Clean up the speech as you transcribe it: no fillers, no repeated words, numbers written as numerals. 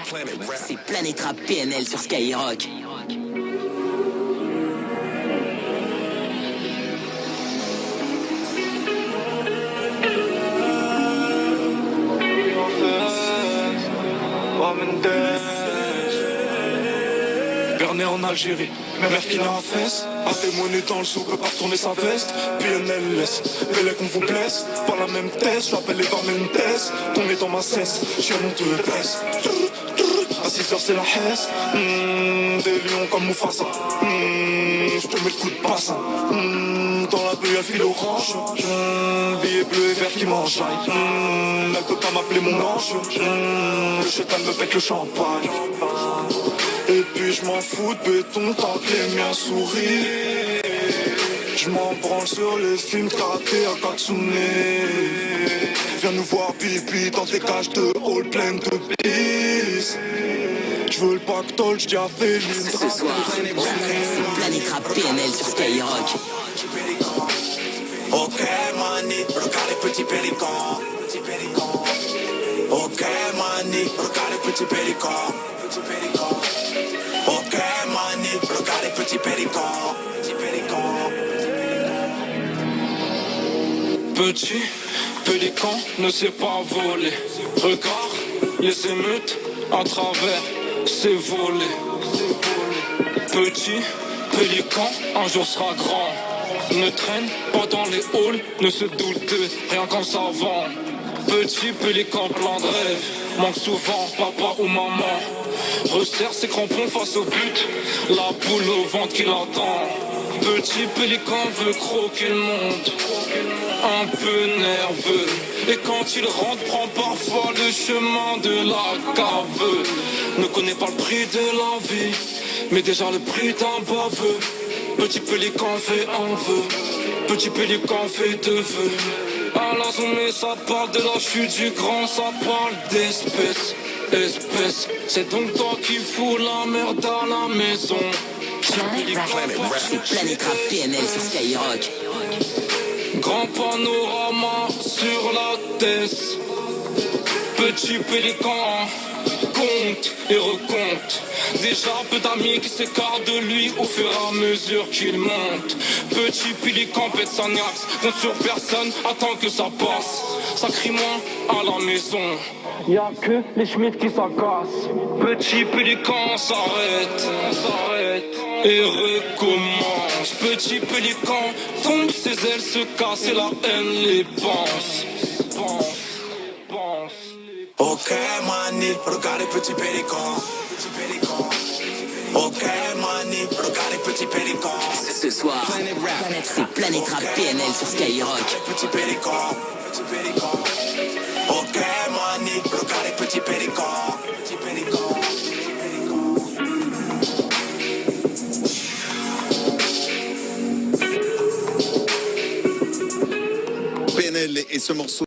C'est Planète Rap PNL sur Skyrock. Berné en Algérie, mère qui n'a en fesse. A témoigné dans le sou, peut pas retourner sa veste. PNL laisse, Bélé qu'on vous blesse. Pas la même thèse, j'appelle les dormés une thèse. Ton nez dans ma cesse, chien mon te baisse. À 6h c'est la hesse. Des lions comme Mufasa. J'te mets le coup de passe. Dans la bulle, elle file orange. Billet bleu et vert qui m'enjaille. Elle peut pas m'appeler mon ange. Le chétan me pète le champagne. Et puis je m'en fous de béton tant que les miens sourient. Je m'en branle sur les films karaté à Katsune. Viens nous voir pipi dans tes cages de hall pleines de pisse. Je veux le pactole, j'dis à Féline. Ce soir, c'est Planète Rap PNL sur Skyrock. Ok mani, regarde les petits pélicans. Ok mani, regarde les petits pélicans. Ok mani, regarde les petits pélicans. Petit pélican ne sait pas voler. Regarde les émeutes à travers ses volets. Petit pélican un jour sera grand. Ne traîne pas dans les halls, ne se doute de rien qu'en savant. Petit pélican plein de rêves, manque souvent papa ou maman. Resserre ses crampons face au but, la boule au ventre qui l'attend. Petit pélican veut croquer le monde, un peu nerveux. Et quand il rentre, prend parfois le chemin de la cave. Ne connaît pas le prix de la vie, mais déjà le prix d'un baveux. Petit pélican fait un vœu, petit pélican fait deux vœux. À la zone, ça parle de la chute du grand, ça parle d'espèce. C'est donc toi qui fous la merde à la maison. C'est Planète Rap PNL sur Skyrock. Grand panorama sur la tête. Petit pélican compte et recompte. Déjà peu d'amis qui s'écartent de lui au fur et à mesure qu'il monte. Petit pélican pète sa niaxe, compte sur personne, attend que ça passe. Ça crie moins à la maison. Y'a que les Schmitt qui s'agacent. Petit pélican s'arrête et recommence. Petit pélican tombe, ses ailes se cassent et la haine les pense. Ok mani, regarde les petits pélicans. Ok mani, regarde les petits pélicans. Ce soir, c'est Planète Rap PNL sur Skyrock. Petits pélicans. Ok mani, regarde les petits pélicans. PNL et ce morceau.